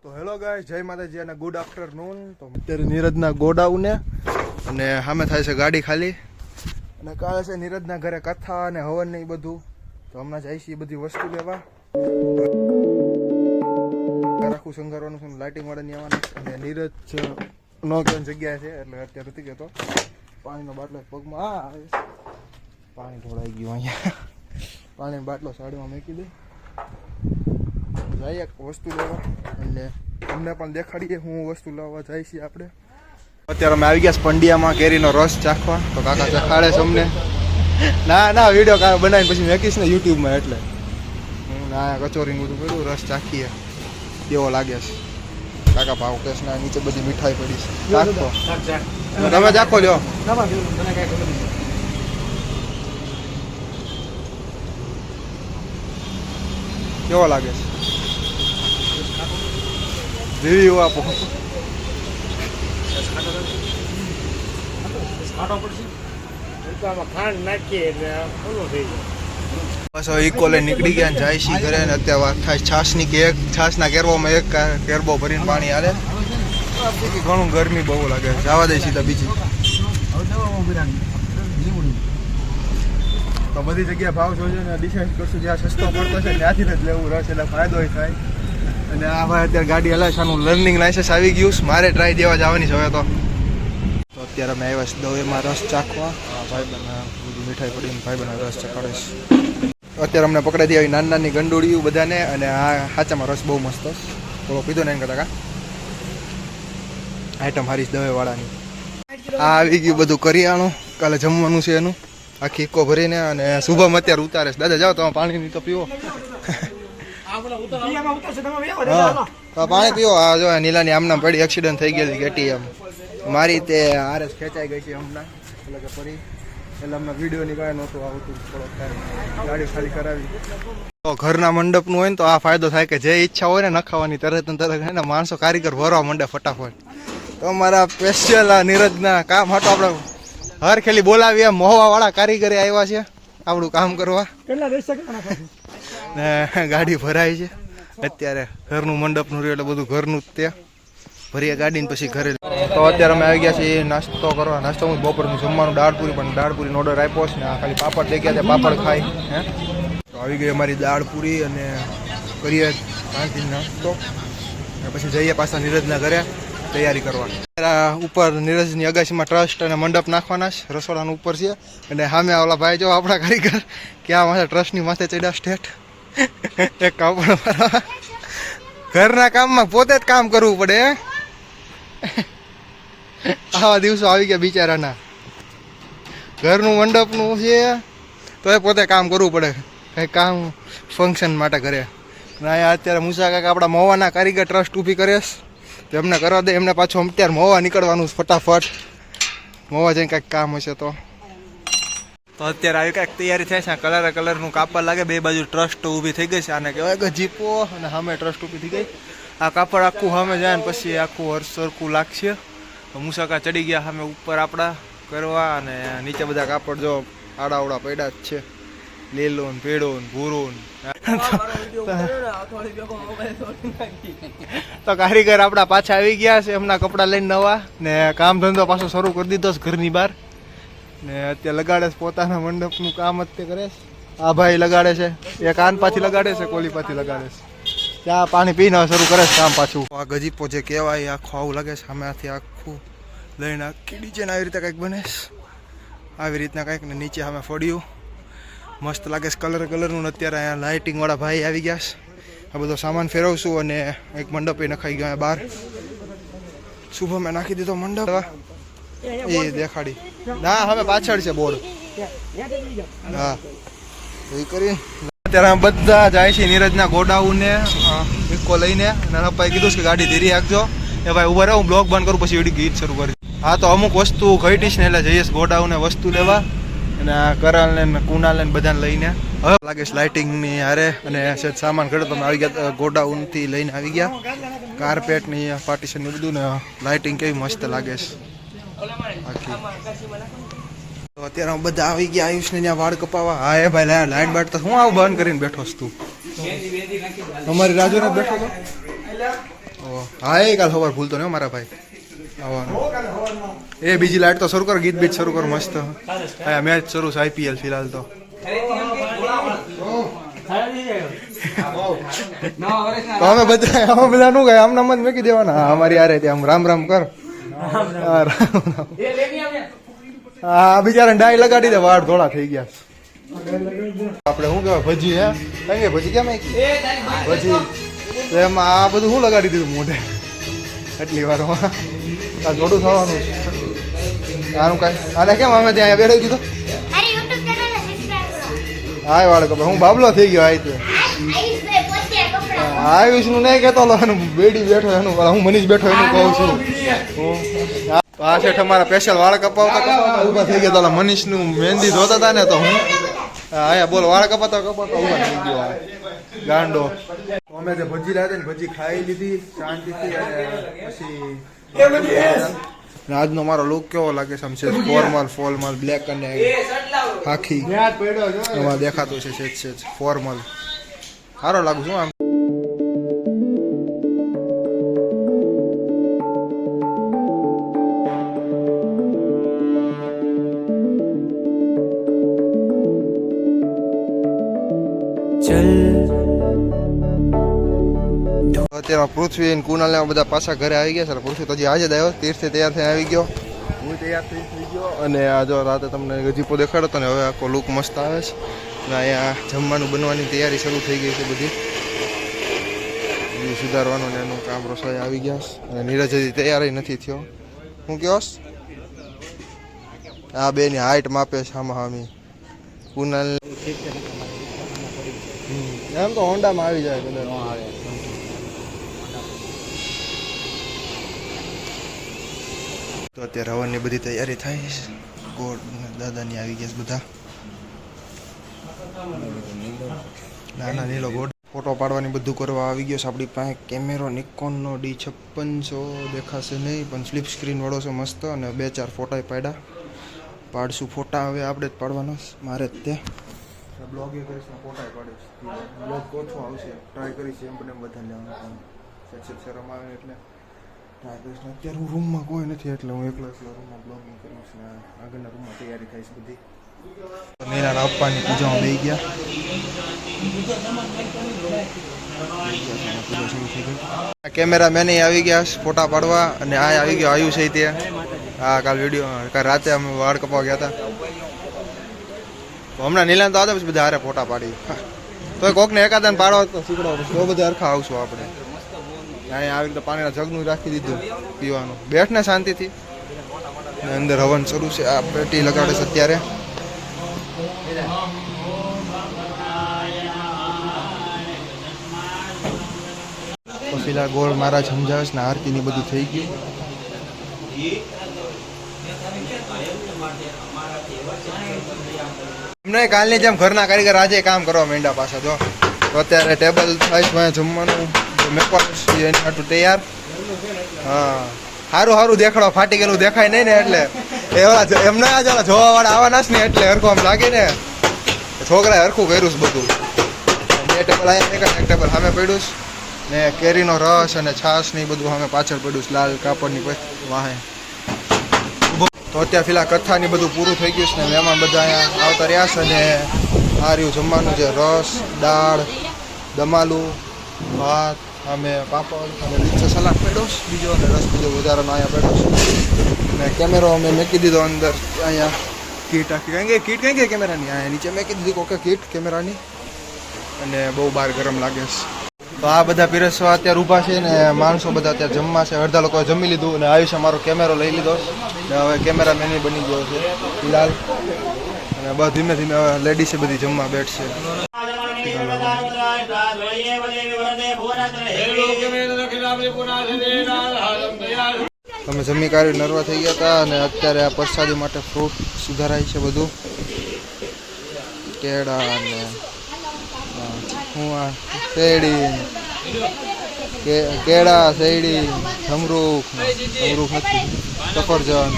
તો hello guys, જય માતાજી અને ગુડ આફ્ટરનૂન. તો અત્યારે નીરજના ગોડાઉન ને અને સામે થાય છે ગાડી ખાલી. અને કાલે છે નીરજના ઘરે કથા અને હવન ને એ બધું. તો હમણાં જાય છે એ બધી વસ્તુ લેવા. આખું શણગારવાનું છે, લાઇટિંગ વાળાની આવવાના. અને નીરજ નો કેવાની જગ્યા છે એટલે અત્યારે નથી ગયો. પાણીનો બાટલો પગમાં આવે, પાણી ઢોળાઈ ગયું અહીંયા. પાણીનો બાટલો સાડીમાં મૂકી દે. જઈએ વસ્તુ લેવા અને તમને પણ દેખાડીએ હું વસ્તુ લાવવા જાય છીએ આપણે. અત્યારે અમે આવી ગયા પંડિયામાં કેરીનો રસ ચાખવા. તો કાકા ચખાડે છે અમને. ના વિડીયો બનાવીને પછી મેકીશ ને યુટ્યુબમાં, એટલે ના કચોરી બધું કર્યું. રસ ચાખીએ કેવો લાગે છે. કાકા ભાવ કેસ ના નીચે બધી મીઠાઈ પડી છે. ચાખો તમે ચાખો લ્યો. કેવો લાગે છે? રિવ્યુ આપો. બસ હવે ઇકોલે નીકળી ગયા જાય છે ઘરે. ને અત્યારે વાત થાય છાશની કે એક છાશના કેરબોમાં એક કેરબો ભરીને પાણી હાલે. ઘણું ગરમી બહુ લાગે. જવા દે સીધા બીજી. તો બધી જગ્યાએ ભાવ જોજો ને ડિસાઇડ કરશું. જ્યાં સસ્તો પડતો છે ત્યાંથી જ લેવું રસ, એટલે ફાયદો થાય. અને આ ભાઈ અત્યારે ગાડી હલાવે છે. આનું લર્નિંગ લાઇસન્સ આવી ગયું. મારે ટ્રાય દેવા જવાની છે હવે. તો અત્યારે અમે આવ્યા છે દવેમાં રસ ચાખવા. ભાઈ બને બધી મીઠાઈ પડીને ભાઈ બને રસ ચખાડીશ. અત્યારે અમને પકડાઈ દે આવી નાની નાની ગંડોળીઓ બધાને. અને આ સાચામાં રસ બહુ મસ્ત છે. થોડો પીધો ને એમ કરતા કા આઈટમ હારી દવેવાળાની. આ આવી ગયું બધું કરિયાણું. કાલે જમવાનું છે એનું. આખી ઇકો ભરીને. અને શુભમ અત્યારે ઉતારે છે. દાદા જાઓ તમે પાણી તો પીવો. પાણી પીવો. આ જો નીલાની આમનામ પડી એક્સિડન્ટ થઈ ગયેલી કેટીએમ મારી. તે આરએસ ખેંચાઈ ગઈ છે હમણાં. એટલે કે ફરી એટલે અમને વિડીયોની કાંઈ નહોતું આવતું. થોડોક ગાડી ખાલી કરાવી. તો ઘરના મંડપનું હોય ને તો આ ફાયદો થાય કે જે ઈચ્છા હોય ને નખાવાની તરત ને માણસો કારીગર ભરવા માંડે ફટાફટ. તો અમારા સ્પેશિયલ નીરજના કામ હતો આપણે હર ખેલી બોલાવીએ. મહોવાવાળા કારીગરે આવ્યા છે આપણું કામ કરવા. ને ગાડી ભરાય છે અત્યારે. ઘરનું મંડપનું રહ્યું એટલે બધું ઘરનું જ તે ભરીએ ગાડીને પછી ઘરે. તો અત્યારે અમે આવી ગયા છીએ નાસ્તો કરવા. નાસ્તો હું બપોરનું જમવાનું દાળપુરી, પણ દાળપુરીનો ઓર્ડર આપ્યો છે ને આ ખાલી પાપડ દઈ ગયા. પાપડ ખાઈ હે. તો આવી ગઈ અમારી દાળપુરી અને કરીએ શાંતિ નાસ્તો. પછી જઈએ પાછા નીરજના ઘરે તૈયારી કરવા. ઉપર નીરજની અગાસીમાં ટ્રસ્ટ અને મંડપ નાખવાના છે. રસોડાનું ઉપર છે. અને સામે ઓલા ભાઈ જો આપણા કારીગર ક્યાં માથે ટ્રસ્ટની માથે ચડ્યા સ્ટેટ. એક કાપડ મારવા. ઘરના કામમાં પોતે જ કામ કરવું પડે. આવા દિવસો આવી ગયા બિચારાના. ઘરનું મંડપનું છે તો એ પોતે કામ કરવું પડે. કંઈ કામ ફંક્શન માટે ઘરે. અહીંયા અત્યારે મુસા કાકા આપણા મહોવાના કારીગર ટ્રસ્ટ ઊભી કરે છે. તો એમને કરવા દે. એમને પાછું અત્યારે મહોવા નીકળવાનું ફટાફટ. મહોવા જઈને કાંઈક કામ હશે તો અત્યારે આવી કાંઈક તૈયારી થાય છે. કલરનું કાપડ લાગે. બે બાજુ ટ્રસ્ટ ઊભી થઈ ગઈ છે. આને કહેવાય ગજીપો. અને સામે ટ્રસ્ટ ઊભી થઈ ગઈ. આ કાપડ આખું સામે જાય ને પછી આખું સરખું લાગશે. તો મુસાકા ચડી ગયા સામે ઉપર આપણા કરવા. અને નીચે બધા કાપડ જો આડાવડા પડ્યા જ છે. લીલો ને પેડો ને ભૂરો ને. તો કારીગર આપણા પાછા આવી ગયા છે. એમના કપડા લઈને નવા. ને કામ ધંધો પાછો શરૂ કરી દીધો છે ઘરની બહાર. ને અત્યારે લગાડે છે પોતાના મંડપનું કામ જ તે કરે છે. આ ભાઈ લગાડે છે. એક આન પાછી લગાડે છે, કોલી પાછી લગાડે છે. ત્યાં પાણી પીને શરૂ કરે છે કામ પાછું. આ ગજીપો જે કહેવાય આખું આવું લાગે છે. સામેથી આખું લઈને આખી ડીજે આવી રીતે કંઈક બને છે. આવી રીતના કંઈક. ને નીચે સામે ફોડ્યું મસ્ત લાગે છે કલરનું. અત્યારે અહીંયા લાઇટિંગ વાળા ભાઈ આવી ગયા છે. આ બધો સામાન ફેરવશું. અને એક મંડપ એ નખાઈ ગયો બહાર. શુભ મેં નાખી દીધો મંડપ. એ દેખાડી ના હવે પાછળ છે બોર્ડ. હા એ કરી. અત્યારે બધા જાય છે નીરજના ગોડાઉને ઇકો લઈને. અને ભાઈ કીધું કે ગાડી ધીરી રાખજો. એ ભાઈ ઉભા રહે, હું બ્લોગ બંધ કરું પછી એડી ગીત શરૂ કરી. હા તો અમુક વસ્તુ ઘટીશ ને એટલે જઈશ ગોડાઉને વસ્તુ લેવા. અને આ કરાલને કુનાલને બધાને લઈને હવે લાગે છે લાઇટિંગની હારે. અને સેજ સામાન ઘડે તો આવી ગયા ગોડાઉનથી લઈને આવી ગયા. કાર્પેટની પાર્ટીશનની બધું ને લાઇટિંગ કેવી મસ્ત લાગે છે આખી. તો અત્યારે બધા આવી ગયા. આયુષને ત્યાં વાળ કપાવા. હા એ ભાઈ લાઈટ બાટ તો હું આવું બંધ કરીને બેઠો છું તું. તમારી રાજુ ને બેઠો તો હા એ કાલ ખબર ભૂલતો નહીં મારા ભાઈ આવવાનું. એ બીજી લાઈટ તો શરૂ કર, ગીત બીત શરૂ કર મસ્ત. હા મેચ શરૂ છે IPL ફિલહાલ તો. તો અમે બધા શું કહે આમ નામ જ મૂકી દેવાના. હા અમારી યારે આમ રામ રામ કર. હા બિચારા ડાય લગાડી દે, વાળ ધોળા થઈ ગયા. આપણે શું કહેવાય ભજી હે કઈ ભજી કેમ ભજી એમાં આ બધું શું લગાડી દીધું મોઢે એટલી વારમાં. આ જોડું થવાનું આનું કાંઈ આને કેમ અમે ત્યાં બેઠી દીધો. હા વાળે કપડા હું બાબલો થઈ ગયો. આયુષ નું નહીં કેતો એનું બેડી બેઠો એનું હું મનીષ બેઠો એનું કહું છું. આ છે અમારા સ્પેશિયલ વાળ કપાવતા ઉભા થઈ ગયા. તો મનીષ નું મહેંદી ધોતા હતા ને તો હું હા બોલ વાળ કપાતા ઉભા થઈ ગયો ગાંડો. અમે જે ભજી લાવ્યા ને ભજી ખાઈ લીધી શાંતિથી. અને પછી આજનો મારો લુક કેવો લાગે છે? ફોર્મલ બ્લેક અને ખાખી એમાં દેખાતું છે સેજ ફોર્મલ. સારો લાગુ છું આમ. અત્યારે પૃથ્વી અને કુનાલ ને બધા પાછા ઘરે આવી ગયા છે. પૃથ્વી તો હજી આજે જ આવ્યો, તીર્થે તૈયાર થઈને આવી ગયો, હું તૈયાર થઈ ગયો. અને આ જો રાતે તમને ગજીપો દેખાડો તો ને હવે આખો લુક મસ્ત આવે છે. અને અહીંયા જમવાનું બનવાની તૈયારી શરૂ થઈ ગઈ છે બધી. સુધારવાનું ને એનું કામ રસોઈ આવી ગયા છે. અને નીરજ હજી તૈયાર નથી થયો. હું કહો આ બેની હાઈટ માપે છે આમાં હામી. કુનાલ એમ તો હોન્ડામાં આવી જાય કદાચ. તો અત્યારે હવનની બધી તૈયારી થાય છે. ગોળ દાદાની આવી ગયા છે બધા. નાના નીલો ગોળ ફોટો પાડવાની બધું કરવા આવી ગયો છે. આપણી પાસે કેમેરો નિકોનનો D5600 દેખાશે નહીં પણ ફ્લિપ સ્ક્રીન વાળો છે મસ્ત. અને 2-4 ફોટા પાડશું. ફોટા હવે આપણે જ પાડવાના મારે જ તે બ્લોગ એ કરીશ ફોટા પાડીશ. બ્લોગ ઓછો આવશે ટ્રાય કરીશ એમ પણ એમ બધા લેવાનું શરમ આવે એટલે ટ્રાય કરીશ. અત્યારે હું રૂમમાં કોઈ નથી એટલે હું એકલો રૂમમાં બ્લોગિંગ કરીશ. ને આગળના રૂમમાં તૈયારી થાય છે બધી. નીરાના અપ્પાની પૂજામાં બેસી ગયા. કેમેરામેન આવી ગયા ફોટા પાડવા. અને આ આવી ગયો આયુષ છે ત્યાં. હા કાલ રાતે અમે વાળ કપાવા ગયા હતા. હમણાં નીલાન તો આવતા પછી બધા હારે ફોટા પાડી. તો કોકને એકાદાને પાડવા તો શીખડો તો બધા હરખા આવશું આપણે. અહીંયા આવી રીતે પાણીના જગનું રાખી દીધું પીવાનું. બેઠ ને શાંતિથી. અંદર હવન શરૂ છે. આ પેટી લગાડે છે અત્યારે. પેલા ગોળ મહારાજ સમજાવે છે ને આરતી ની બધું થઈ ગયું. અમને કાલની જેમ ઘરના કારીગર આજે કામ કરવા માંડ્યા પાછા. જો અત્યારે ટેબલ થાય જમવાનું મેકવાનું એની હાટું તૈયાર. હા સારું દેખાડો. ફાટી ગયેલું દેખાય નહીં ને એટલે એમને જોવા વાળા આવવાના છે ને એટલે હરખું આમ લાગે ને. છોકરાએ હરખું કર્યું છે બધું. 2 ટેબલ અહીંયા એક ટેબલ સામે પડ્યું ને કેરીનો રસ અને છાશ ને બધું સામે પાછળ પડ્યું છે લાલ કાપડની વાહે. તો અત્યારે ફિલહાલ કથાની બધું પૂરું થઈ ગયું છે ને મહેમાન બધા અહીંયા આવતા રહ્યા છે. અને આ રહ્યું જમવાનું છે. રસ, દાળ, દમાલું, ભાત, અમે પાપડ અને નીચે સલાડ પડ્યો છે બીજો. અને રસ બીજો વધારાનો અહીંયા પડ્યો છે. અને કેમેરો અમે મૂકી દીધો અંદર. અહીંયા કીટ આખી કારણ કે કીટ કઈ કેમેરાની અહીંયા નીચે મૂકી દીધી કોકે કીટ કેમેરાની. અને બહુ બહાર ગરમ લાગે છે. તો આ બધા પીરસવા અત્યારે ઊભા છે ને માણસો બધા અત્યારે જમવા છે. અડધા લોકોએ જમી લીધું. અને આયુષે મારો કેમેરો લઈ લીધો ને હવે કેમેરામેન બની ગયો છે ફિલહાલ. અને બસ ધીમે ધીમે હવે લેડીઝે બધી જમવા બેઠશે. અમે જમી કાઢી નરવા થઈ ગયા હતા. અને અત્યારે આ પ્રસાદી માટે ફ્રૂટ સુધારાય છે બધું. કેળા અને હું આ શેરડી કેળા શેરડી જમરૂખ નથી સફરજન.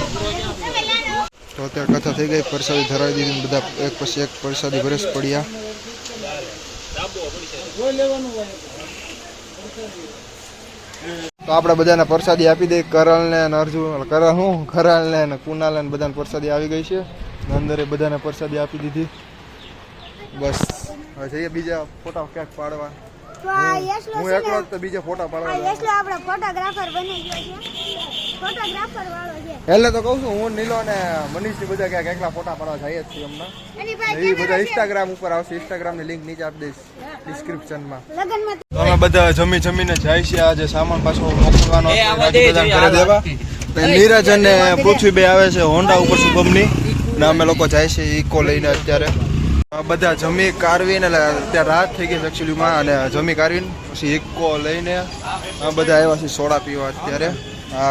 તો અત્યારે કથા થઈ ગઈ. પ્રસાદી ધરાવી દીધી. બધા એક પછી એક પ્રસાદી ભરેશ પડ્યા. તો આપણે બધાને પ્રસાદી આપી દઈએ. કરણને અને અર્જુન કરણને અને કુનાલને બધાને પ્રસાદી આવી ગઈ છે. અંદરે બધાને પ્રસાદી આપી દીધી. બસ હવે જઈએ બીજા ફોટા ક્યાંક પાડવા. હું એકલો જ તો બીજા ફોટા પાડવા આપણે ફોટોગ્રાફર બની ગયો છે. ફોટોગ્રાફર વાળો છે. એટલે તો કહું છું હું નીલો ને મનીષ ની બધા ક્યાંક એકલા ફોટા પાડવા જઈએ જ છીએ હમણાં. એ બધા ઇન્સ્ટાગ્રામ ઉપર આવશે. ઇન્સ્ટાગ્રામ ની લિંક નીચે આપી દઈશ ડિસ્ક્રિપ્શનમાં. અમે બધા જમીને જાય છે. આજે સામાન પાછો મોકલવાનો ઘરે દેવા. નીરજ અને પૃથ્વી બે આવે છે હોન્ડા ઉપર શુભમની ને અમે લોકો જાય છે ઇકો લઈને. અત્યારે બધા જમી કારવીને અત્યારે રાત થઈ ગઈ છે એકચ્યુઅલીમાં અને જમી કારવીને પછી ઇકો લઈને બધા આવ્યા છે સોડા પીવા. અત્યારે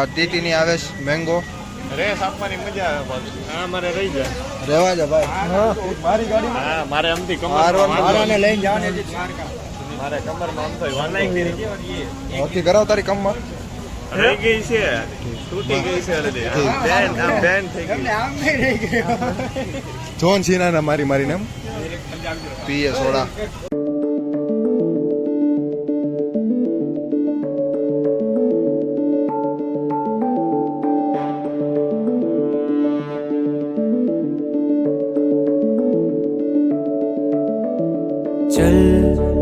ટીટીની આવે છે મેંગો. રેસ આપવાની મજા આવે. હા મારે રહી જાય. રહેવા દે ભાઈ. મારી ગાડી હા મારે અમથી મારાને લઈને જવાની મારે કમરમાં આમ તો વાનાઈ ગઈ. ઓકે કરાવ તારી કમમાં રહી ગઈ છે. તૂટી ગઈ છે હલદી. બેન થઈ ગઈ. જોન સિનાના મારીને એમ પીએ સોડા. चल